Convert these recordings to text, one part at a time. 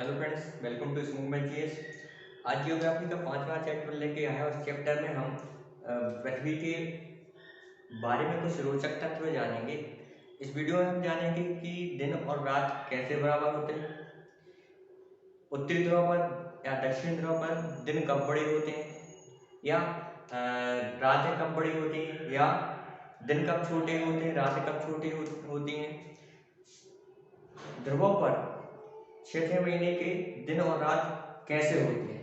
Hello friends, welcome to movement GS. आज geography का 5वां चैप्टर लेके आया है। उस चैप्टर में हम पृथ्वी के बारे में कुछ रोचक तथ्य जानेंगे। इस वीडियो में हम जानेंगे कि दिन और रात कैसे बराबर होते हैं, उत्तरी ध्रुव पर या दक्षिण ध्रुव पर दिन कब बड़े होते हैं, या रातें कब बड़ी होती हैं, या दिन कब छोटे होते हैं, रातें कब छोटी होती हैं, ध्रुवों पर 6 महीने के दिन और रात कैसे होती है,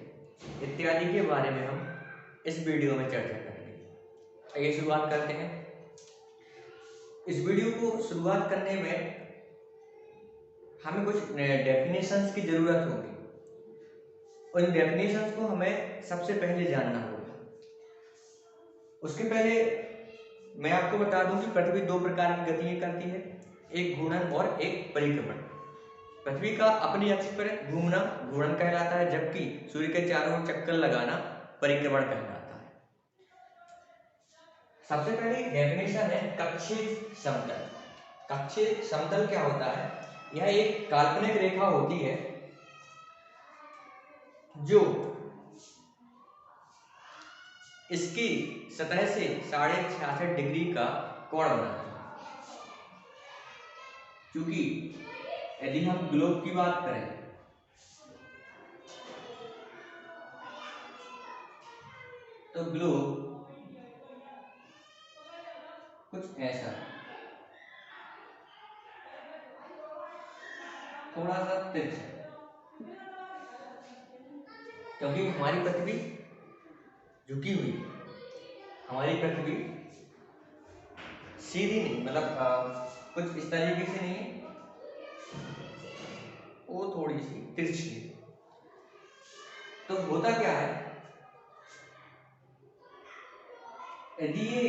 इत्यादि के बारे में हम इस वीडियो में चर्चा करेंगे। आइए शुरुआत करते हैं। इस वीडियो को शुरुआत करने में हमें कुछ डेफिनेशंस की जरूरत होगी। उन डेफिनेशंस को हमें सबसे पहले जानना होगा। उसके पहले मैं आपको बता दूं कि पृथ्वी दो प्रकार की गतियां करती है, एक घूर्णन और एक परिक्रमण। पृथ्वी का अपनी अक्ष पर घूमना घूर्णन कहलाता है, जबकि सूर्य के चारों ओर चक्कर लगाना परिक्रमण कहलाता है। सबसे पहले डेफिनेशन है कक्षीय समतल। कक्षीय समतल क्या होता है? यह एक काल्पनिक रेखा होती है जो इसकी सतह से 66.5 डिग्री का कोण बनाती है। क्योंकि यदि हम ग्लोब की बात करें तो ग्लोब कुछ ऐसा थोड़ा सा तिरछा, क्योंकि हमारी पृथ्वी झुकी हुई है। हमारी पृथ्वी सीधी नहीं, मतलब कुछ इस तरीके से नहीं है, वो थोड़ी सी तिरछी है। तो होता क्या है, यदि ये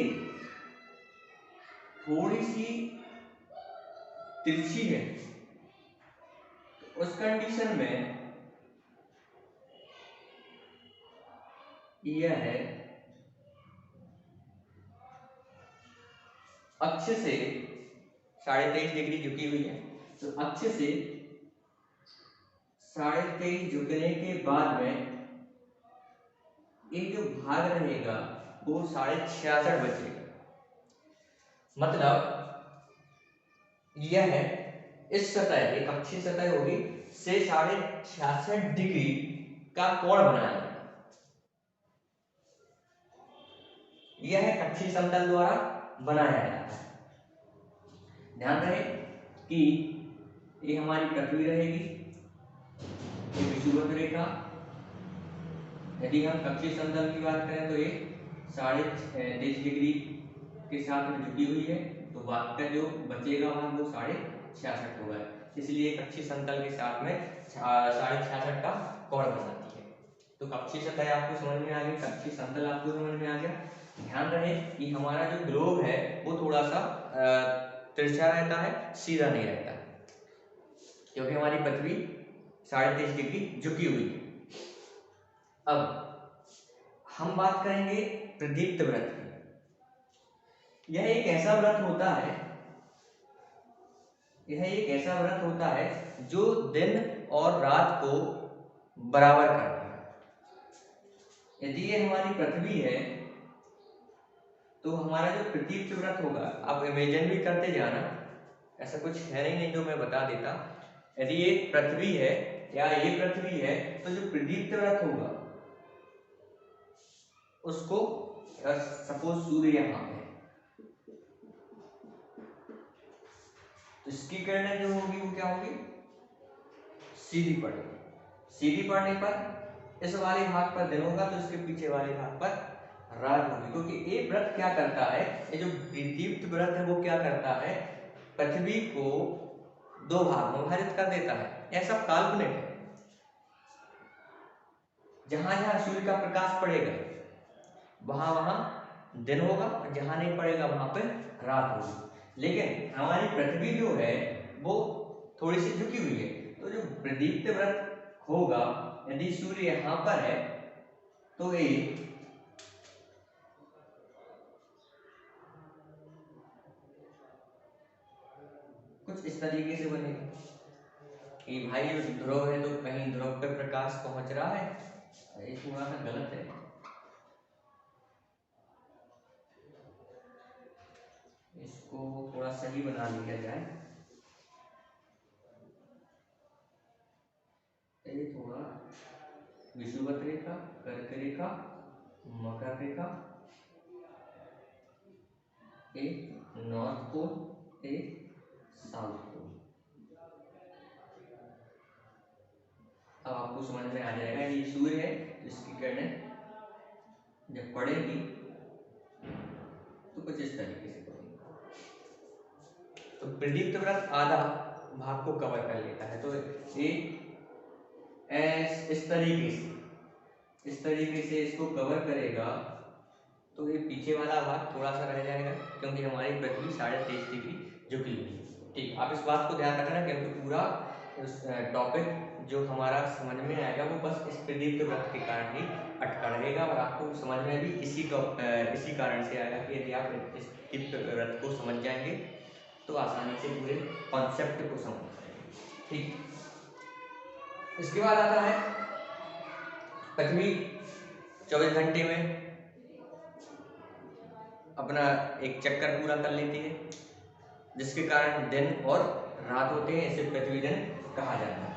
थोड़ी सी तिरछी है तो उस कंडीशन में यह है अक्ष से 23.5 डिग्री झुकी हुई है। तो अक्ष से 23.5 झुकने के बाद में एक जो भाग रहेगा वो 66.5 बचेगा। मतलब यह है इस सतह, एक अक्षीय सतह होगी से 66.5 डिग्री का कोण बनाएगा। यह कक्षीय समतल द्वारा बनाया जाता है। ध्यान रहे कि ये हमारी पृथ्वी रहेगी, ये विषुवत रेखा। यदि हम कक्षीय समतल की बात करें तो ये 23.5 डिग्री के साथ में झुकी हुई है, तो बाकी का जो बचेगा भाग वो 66.5 होगा। इसलिए कक्षीय समतल के साथ में 66.5 का कोण बनाती है। तो कक्षीय सतह आपको समझ में आ गई, कक्षीय समतल आपको समझ में आ गया। ध्यान रहे कि हमारा जो ग्लोब है वो थोड़ा सा तिरछा रहता है, सीधा नहीं रहता, क्योंकि हमारी पृथ्वी 23.5 डिग्री झुकी हुई है। अब हम बात करेंगे प्रदीप्त व्रत की। यह एक ऐसा व्रत होता है, यह एक ऐसा व्रत होता है जो दिन और रात को बराबर करता है। यदि ये हमारी पृथ्वी है तो हमारा जो प्रदीप्त व्रत होगा, आप इमेजिन भी करते जाना, ऐसा कुछ है नहीं जो मैं बता देता। यदि ये पृथ्वी है या ये पृथ्वी है तो जो प्रदीप्त व्रत होगा उसको, सपोज सूर्य यहाँ पे, तो इसकी किरणें जो होगी वो क्या होगी, सीधी पड़ेगी। सीधी पड़ने पर इस वाले भाग पर दिन होगा तो इसके पीछे वाले भाग पर रात होगी। क्योंकि ये व्रत क्या करता है, ये जो प्रदीप्त व्रत है वो क्या करता है, पृथ्वी को दो भाग में विभाजित कर देता है। यह सब काल्पनिक है। जहां जहां सूर्य का प्रकाश पड़ेगा वहां वहां दिन होगा, और जहां नहीं पड़ेगा वहां पर रात होगी। लेकिन हमारी पृथ्वी जो है वो थोड़ी सी झुकी हुई है, तो जो प्रदीप्त व्रत होगा, यदि सूर्य यहां पर है तो ये कुछ इस तरीके से बनेगा। कि भाई ये ध्रुव है तो कहीं ध्रुव पे प्रकाश पहुंच रहा है, ये थोड़ा सा गलत है। इसको थोड़ा सही बना लिया जाए। ये थोड़ा विषुवत रेखा, कर्क रेखा, मकर रेखा, एक नॉर्थ पोल, एक साउथ पोल। अब आपको समझ में आ जाएगा ये सूर्य है, इसकी किरणें जब पड़ेगी तो कुछ इस तरीके से पड़ेगी। तो प्रदीप्त वृत्त आधा भाग को कवर कर लेता है, तो ये इस तरीके से इसको कवर करेगा, तो ये पीछे वाला भाग थोड़ा सा रह जाएगा क्योंकि हमारी पृथ्वी 23.5 डिग्री झुकी हुई है। ठीक, आप इस बात को ध्यान रखना क्योंकि पूरा टॉपिक जो हमारा समझ में आएगा वो बस इस प्रदीप्त वृत्त के कारण ही अटका रहेगा, और आपको समझ में भी इसी कारण से आएगा कि यदि आप इस प्रदीप्त वृत्त को समझ जाएंगे तो आसानी से पूरे कॉन्सेप्ट को समझ पाएंगे। ठीक, इसके बाद आता है पृथ्वी 24 घंटे में अपना एक चक्कर पूरा कर लेती है, जिसके कारण दिन और रात होते हैं, इसे पृथ्वी दिन कहा जाता है।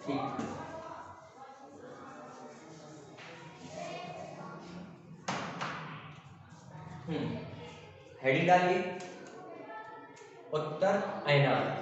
ठीक, हेडिंग डालिए उत्तर अयनान।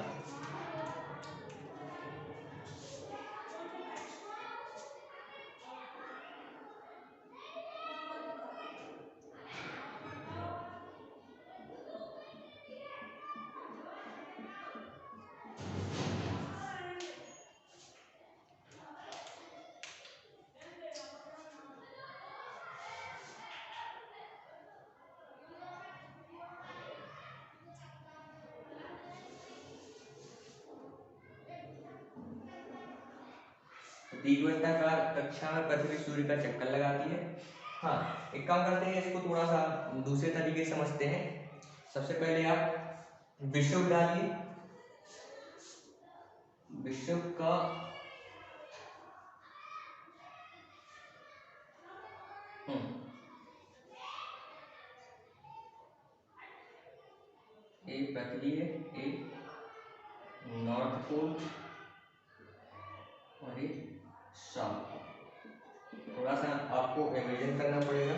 दीर्घवृत्ताकार कक्षा में पृथ्वी सूर्य का चक्कर लगाती है। हाँ, एक काम करते हैं, इसको थोड़ा सा दूसरे तरीके से समझते हैं। सबसे पहले आप विषुव डालिए, विषुव का एक पृथ्वी है, एक नॉर्थ पोल और एक साउथ पोल। थोड़ा सा आपको इमेजिन करना पड़ेगा।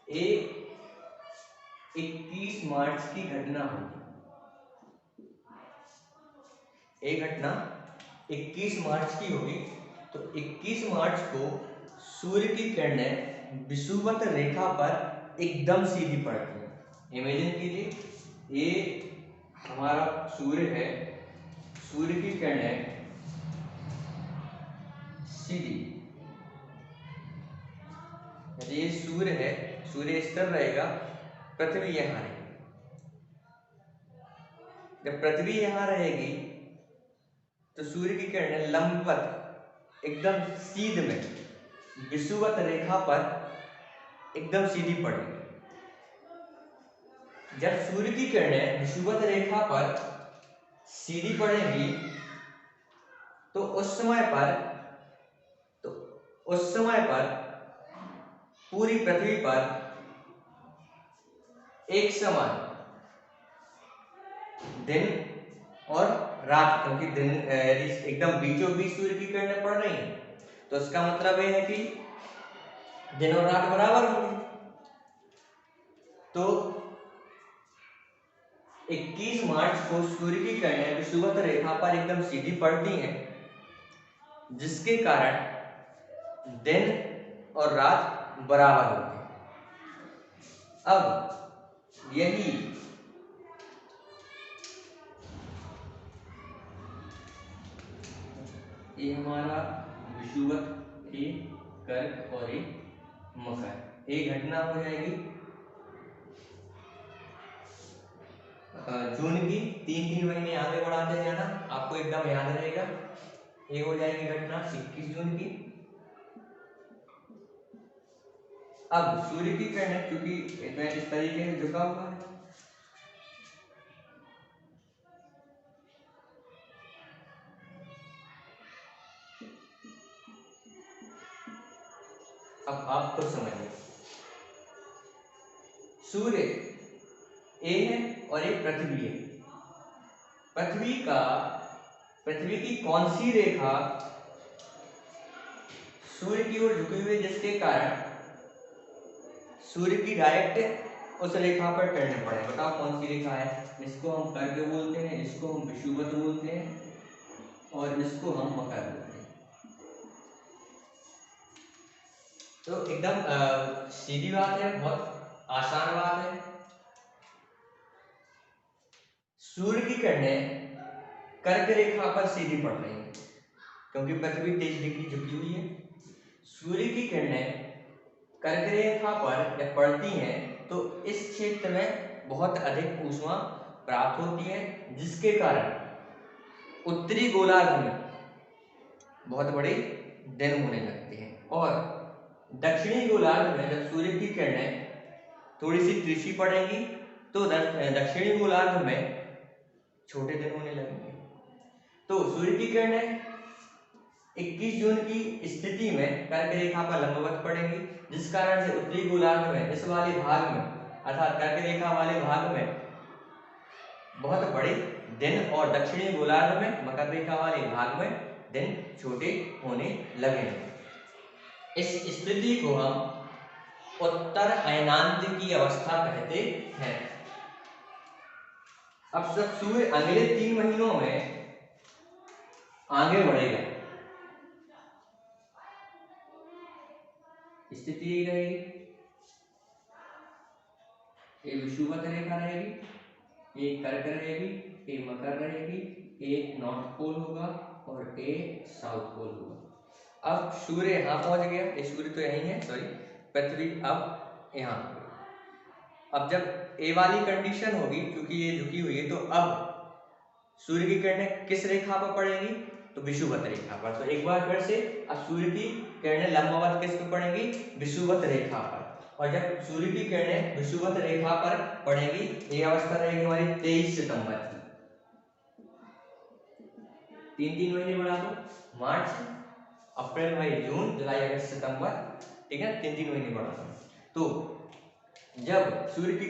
एक 21 मार्च की घटना होगी, एक घटना 21 मार्च की होगी, तो 21 मार्च को सूर्य की किरणें विषुवत रेखा पर एकदम सीधी पड़ती हैं। इमेजिन कीजिए, ये हमारा सूर्य है, सूर्य की किरणें सीधी, ये सूर्य है, सूर्य इस तरफ रहेगा, पृथ्वी यहां रहेगी। जब पृथ्वी यहां रहेगी तो सूर्य की किरणें लंबवत एकदम सीध में विषुवत रेखा पर एकदम सीधी पड़ेगी। जब सूर्य की किरणें विषुवत रेखा पर सीधी पड़ेगी तो उस समय पर पूरी पृथ्वी पर एक समान दिन और रात, क्योंकि दिन यदि एकदम बीचों बीच सूर्य की किरणें पड़ रही हैं तो इसका मतलब यह है कि दिन और रात बराबर होंगे। तो 21 मार्च को सूर्य की किरणें विषुवत रेखा पर एकदम सीधी पड़ती हैं, जिसके कारण दिन और रात बराबर होते हैं। अब यही ये हमारा विषुवत, एक कर्क और एक मकर, एक घटना हो जाएगी जून की। 3-3 महीने आगे बढ़ाते जाना, आपको एकदम याद रहेगा। ये हो जाएगी घटना 21 जून की। अब सूर्य की किरणें क्योंकि इस तरीके से झुका हुआ है, अब खुद समझिए। सूर्य ए है और एक पृथ्वी है। पृथ्वी की कौन सी रेखा सूर्य की ओर झुकी हुई है, जिसके कारण सूर्य की डायरेक्ट उस रेखा पर टर्न पड़े? बताओ कौन सी रेखा है? इसको हम कर्क बोलते हैं, इसको हम विषुवत बोलते हैं और इसको हम मकर बोलते हैं। तो एकदम सीधी बात है, बहुत आसान बात है। सूर्य की किरणें कर्क रेखा पर सीधी पड़ रही है, क्योंकि पृथ्वी 23 डिग्री झुकी हुई है। सूर्य की किरणें कर्क रेखा पर जब पड़ती हैं तो इस क्षेत्र में बहुत अधिक ऊष्मा प्राप्त होती है, जिसके कारण उत्तरी गोलार्ध में बहुत बड़े दिन होने लगते हैं और दक्षिणी गोलार्ध में जब सूर्य की किरणें थोड़ी सी तिरछी पड़ेंगी तो दक्षिणी गोलार्ध में छोटे दिन होने लगेंगे। तो सूर्य की किरणें 21 जून की स्थिति में कर्क रेखा पर लंबवत पड़ेंगी, जिस कारण से उत्तरी गोलार्ध में इस वाले भाग में अर्थात कर्क रेखा वाले भाग में बहुत बड़े दिन और दक्षिणी गोलार्ध में मकर रेखा वाले भाग में दिन छोटे होने लगेंगे। इस स्थिति को हम उत्तर अयनांत की अवस्था कहते हैं। अब जब सूर्य अगले 3 महीनों में आगे बढ़ेगा, स्थिति यही रहेगी, एक विषुवत रेखा रहेगी, एक कर्क रहेगी, एक मकर रहेगी, एक नॉर्थ पोल होगा और एक साउथ पोल होगा। अब सूर्य यहाँ पहुंच गया, ये सूर्य तो यही है, सॉरी पृथ्वी अब यहाँ हो गई। अब जब ए वाली कंडीशन होगी, क्योंकि ये झुकी हुई है, तो अब सूर्य की किरणें किस रेखा पर पड़ेगी? तो विषुवत रेखा पर। तो एक बार फिर से, अब सूर्य की किरणें लंबवत किस पर पड़ेंगी? विषुवत रेखा पर। और जब सूर्य की किरणें विषुवत रेखा पर पड़ेंगी, ये अवस्था रहेगी हमारी 23 सितंबर की। 3 महीने बढ़ा दो, मार्च, अप्रैल, मई, जून, जुलाई, अगस्त, सितंबर, ठीक है, 3 महीने बढ़ा दो। तो जब सूर्य की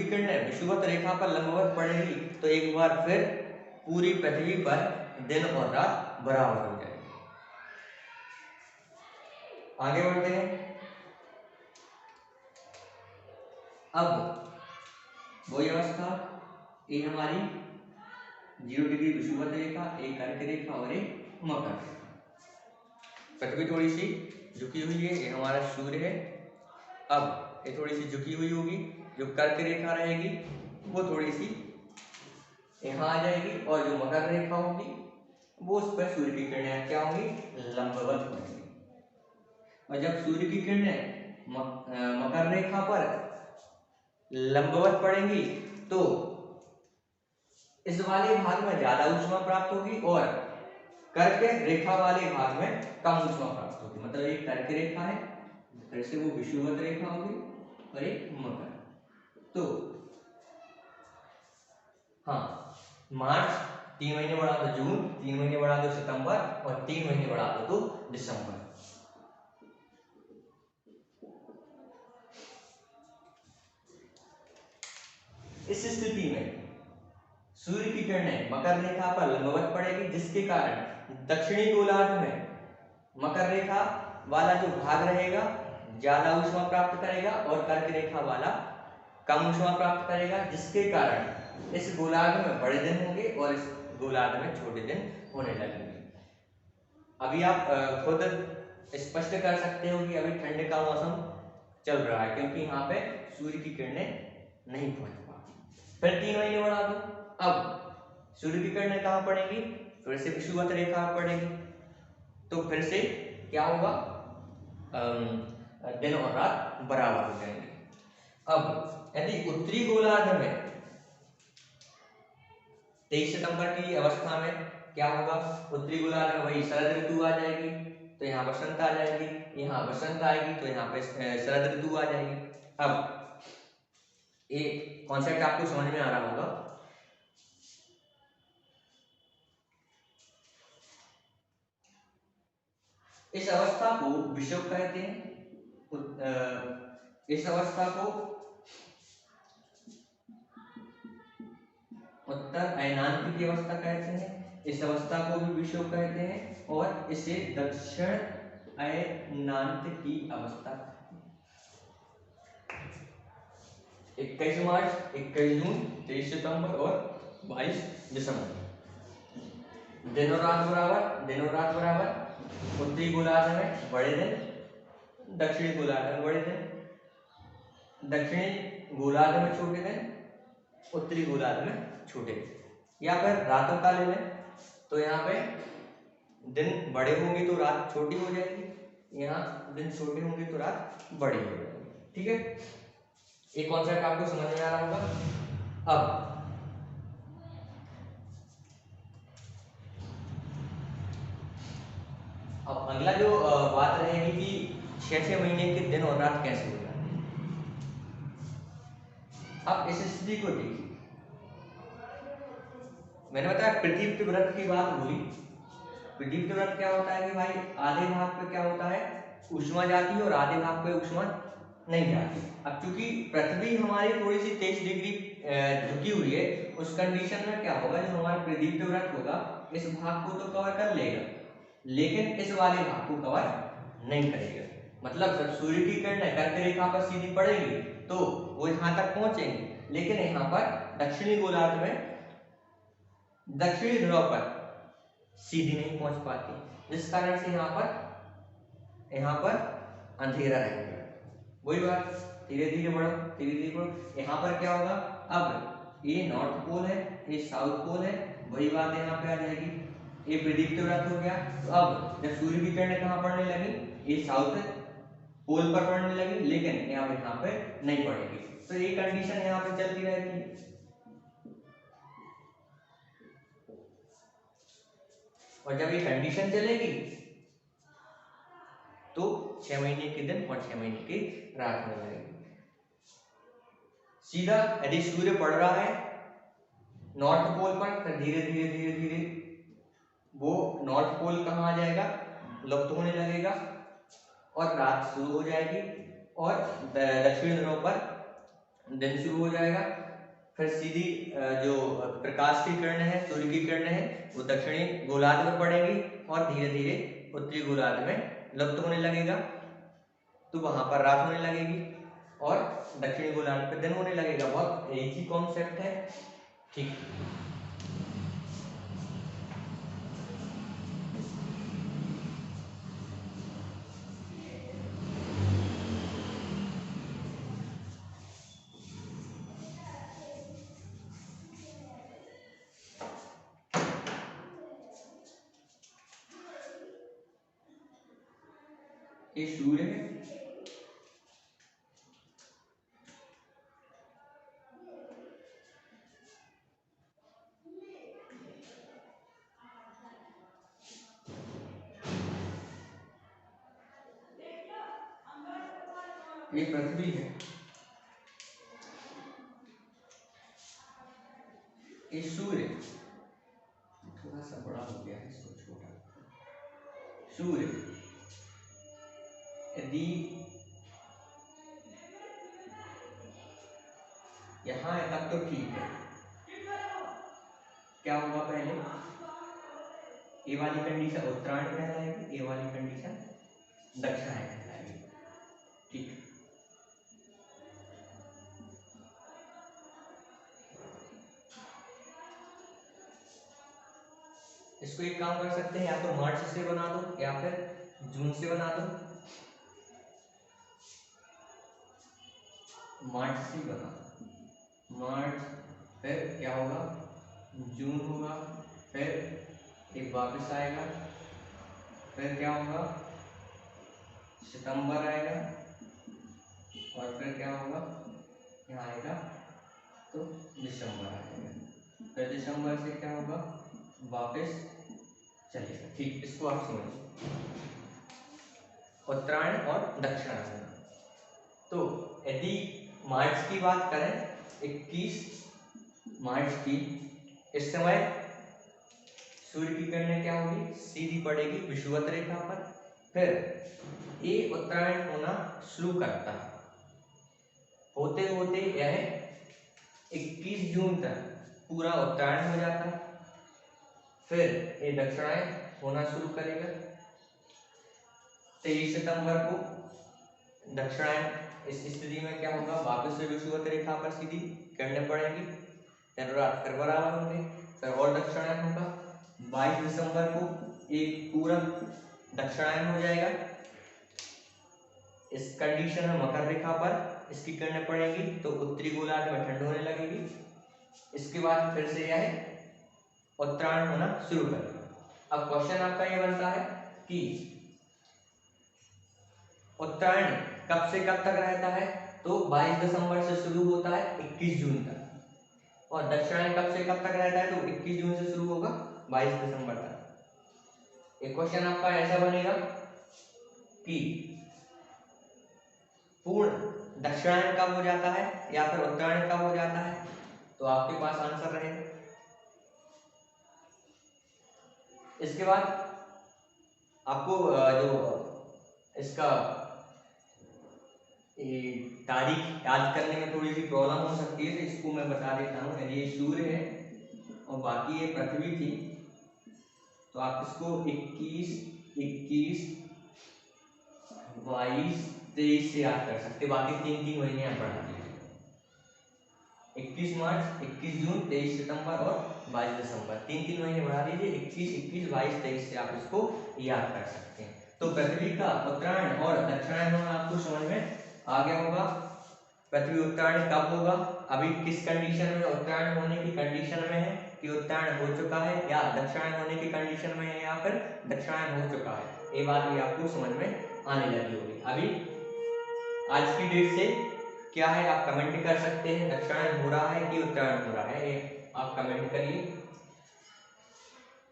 किरणें विषुवत रेखा पर लंबवत पड़ेगी तो एक बार फिर पूरी पृथ्वी पर दिन और रात बराबर हो जाएगी। आगे बढ़ते हैं। अब वही अवस्था, ये हमारी 0 डिग्री विषुवत रेखा, एक कर्क रेखा और एक मकर रेखा। पृथ्वी थोड़ी सी झुकी हुई है, ये हमारा सूर्य है। अब ये थोड़ी सी झुकी हुई होगी, जो कर्क रेखा रहेगी वो थोड़ी सी यहाँ आ जाएगी और जो मकर रेखा होगी वो उस पर सूर्य की किरणें क्या होंगी? लंबवत होंगी। और जब सूर्य की किरणें मकर रेखा पर लंबवत पड़ेंगी तो इस वाले भाग में ज्यादा ऊष्मा प्राप्त होगी और कर्क रेखा वाले भाग में कम ऊष्मा प्राप्त होगी। मतलब एक कर्क रेखा है, फिर से वो विषुवत रेखा होगी और एक मकर। तो हाँ, मार्च 3 महीने बढ़ा दो जून, 3 महीने बढ़ा दो सितंबर और 3 महीने बढ़ा दो तो दिसंबर। इस स्थिति में सूर्य की किरणें मकर रेखा पर लंबवत पड़ेगी, जिसके कारण दक्षिणी गोलार्ध में मकर रेखा वाला जो भाग रहेगा ज्यादा ऊष्मा प्राप्त करेगा और कर्क रेखा वाला कम ऊष्मा प्राप्त करेगा, जिसके कारण इस गोलार्ध में बड़े दिन होंगे और इस गोलार्ध में छोटे दिन होने लगेंगे। अभी आप खुद स्पष्ट कर सकते हो कि अभी ठंड का मौसम चल रहा है, क्योंकि यहाँ पे सूर्य की किरणें नहीं पहुंच पाती। फिर 3 महीने बढ़ा दो, अब सूर्य की किरणें कहाँ पड़ेंगी? फिर से विषुवत रेखा पड़ेगी। तो फिर से क्या होगा? दिन और रात बराबर हो जाएंगे। अब यदि उत्तरी गोलार्ध में 23 सितंबर की अवस्था में क्या होगा? उत्तरी गोलार्ध में वही शरद ऋतु आ जाएगी, तो यहाँ बसंत आ जाएगी, यहाँ बसंत आएगी तो यहाँ पे शरद ऋतु आ जाएगी। अब ये कॉन्सेप्ट आपको समझ में आ रहा होगा। इस अवस्था को विषुव कहते हैं। इस अवस्था को उत्तर अयनांत की अवस्था कहते हैं। इस अवस्था को भी विषुव कहते हैं और इसे दक्षिण अयनांत की अवस्था। 21 मार्च, 21 जून, 23 सितंबर और 22 दिसंबर। दिन और रात बराबर। उत्तरी गोलार्ध में बड़े दिन, दक्षिणी गोलार्ध में बड़े दिन। दक्षिणी गोलार्ध में छोटे दिन, उत्तरी गोलार्ध में छोटे। या फिर रातों का ले लें तो यहाँ पे दिन बड़े होंगे तो रात छोटी हो जाएगी, यहाँ दिन छोटे होंगे तो रात बड़ी हो जाएगी। ठीक है, एक कॉन्सेप्ट आपको समझ में आ रहा होगा। अब अगला जो बात रहेगी कि 6 महीने के दिन और रात कैसे हो जाते हैं। अब इस स्थिति को देखिए, मैंने बताया पृथ्वी व्रत की बात बोली। पृथ्वी व्रत क्या होता है कि भाई आधे भाग पे क्या होता है, ऊष्मा जाती है और आधे भाग पे ऊष्मा नहीं जाती। अब चूंकि पृथ्वी हमारी थोड़ी सी 23 डिग्री झुकी हुई है, उस कंडीशन में क्या होगा, जो हमारा पृथ्वी व्रत होगा इस भाग को तो कवर कर लेगा, लेकिन इस वाले भाग को कवर नहीं करेगा। मतलब जब सूर्य की किरणें कर्क रेखा पर सीधी पड़ेगी तो वो यहाँ तक पहुंचेंगे, लेकिन यहाँ पर दक्षिणी गोलार्ध में दक्षिणी ध्रुव पर सीधी नहीं पहुंच पाती, जिस कारण से यहाँ पर अंधेरा रहेगा। वही बात, धीरे धीरे बढ़ो। यहाँ पर क्या होगा, अब ये नॉर्थ पोल है, ये साउथ पोल है, वही बात यहाँ पे आ जाएगी। ये पृथ्वी व्रत हो गया। तो अब जब सूर्य की किरणें कहाँ पड़ने लगी, ये साउथ पोल पर पड़ने लगी, लेकिन यहाँ पे नहीं पड़ेगी। तो ये कंडीशन यहाँ पे चलती रहती है। और जब ये कंडीशन चलेगी तो 6 महीने के दिन और 6 महीने की रात होने लगेगी। सीधा यदि सूर्य पड़ रहा है नॉर्थ पोल पर, तो धीरे धीरे वो नॉर्थ पोल कहाँ आ जाएगा, लुप्त होने लगेगा और रात शुरू हो जाएगी और दक्षिण ध्रुव पर दिन शुरू हो जाएगा। फिर सीधी जो प्रकाश की किरणें हैं, सूर्य की किरणें हैं, वो दक्षिणी गोलार्ध में पड़ेगी और धीरे धीरे उत्तरी गोलार्ध में लुप्त होने लगेगा। तो वहां पर रात होने लगेगी और दक्षिणी गोलार्ध पर दिन होने लगेगा। बहुत एक ही कॉन्सेप्ट है। ठीक, ये सूर्य है, ये पृथ्वी है, ये सूर्य थोड़ा सा बड़ा हो गया है, इसको छोटा। सूर्य यदि यहाँ है तब तो ठीक है। क्या होगा, पहले ये वाली कंडीशन उत्तरायण कहलाएगी, ये वाली कंडीशन दक्षिणायन कहलाएगी। ठीक, इसको एक काम कर सकते हैं, या तो मार्च से बना दो या फिर जून से बना दो। मार्च से बना दो, मार्च, फिर क्या होगा, जून होगा, फिर एक वापस आएगा, फिर क्या होगा, सितंबर आएगा और फिर क्या होगा, यहाँ आएगा तो दिसंबर आएगा, फिर दिसंबर से क्या होगा, वापस चलेगा। ठीक, इसको आप समझिए, उत्तरायण और दक्षिणायन। तो यदि मार्च की बात करें, 21 मार्च की, इस समय सूर्य की किरणें क्या होगी, सीधी पड़ेगी विषुवत रेखा पर फिर ये उत्तरायण होना शुरू करता है, होते होते यह 21 जून तक पूरा उत्तरायण हो जाता है। फिर ये दक्षिणायन होना शुरू करेगा। 23 सितंबर को दक्षिणायन, इस स्थिति में क्या होगा, वापस से विषुवत रेखा पर सीधी किरणें पड़ेंगी, दिन रात फिर बराबर होंगे, फिर और दक्षिणायन होगा। 22 दिसंबर को एक पूरा दक्षिणायन हो जाएगा। इस कंडीशन में मकर रेखा पर इसकी किरणें पड़ेंगी तो उत्तरी गोलार्ध में ठंड होने लगेगी। इसके बाद फिर से यह उत्तरायण होना शुरू करेगा। अब क्वेश्चन आपका यह बनता है कि उत्तरायण कब से कब तक रहता है, तो 22 दिसंबर से शुरू होता है 21 जून तक, और दक्षिणायन कब से कब तक रहता है, तो 21 जून से शुरू होगा 22 दिसंबर तक। एक क्वेश्चन आपका ऐसा बनेगा कि पूर्ण दक्षिणायन कब हो जाता है या फिर उत्तरायण कब हो जाता है, तो आपके पास आंसर रहेगा। इसके बाद आपको जो इसका तारीख याद करने में थोड़ी सी प्रॉब्लम हो सकती है, तो इसको मैं बता देता हूँ। यदि ये सूर्य है और बाकी ये पृथ्वी थी, तो आप इसको 21, 22, 23 से याद कर सकते, बाकी 3-3 महीने आप बढ़ा दीजिए। 21 मार्च, 21 जून, 23 सितंबर और 22 दिसंबर, 3-3 महीने बढ़ा दीजिए। 21, 22, 23 से आप इसको याद कर सकते हैं। तो पृथ्वी का उत्तरायण और दक्षिणायन होना आपको समझ में आ गया होगा। पृथ्वी उत्तरायण कब होगा, अभी किस कंडीशन में उत्तरायण होने की कंडीशन में है कि उत्तरायण हो चुका है, या दक्षिणायन होने की कंडीशन में है, या फिर दक्षिणायन हो चुका है, ये बात भी आपको समझ में आने लगी होगी। अभी आज की डेट से क्या है आप कमेंट कर सकते हैं, दक्षिणायन हो रहा है कि उत्तरायण हो रहा है, ये आप कमेंट करिए।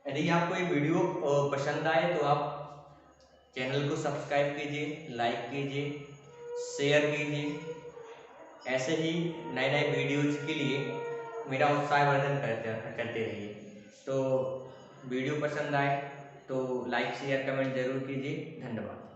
यदि आपको ये वीडियो पसंद आए तो आप चैनल को सब्सक्राइब कीजिए, लाइक कीजिए, शेयर कीजिए। ऐसे ही नए नए वीडियोज के लिए मेरा उत्साहवर्धन करते रहिए। तो वीडियो पसंद आए तो लाइक शेयर कमेंट जरूर कीजिए। धन्यवाद।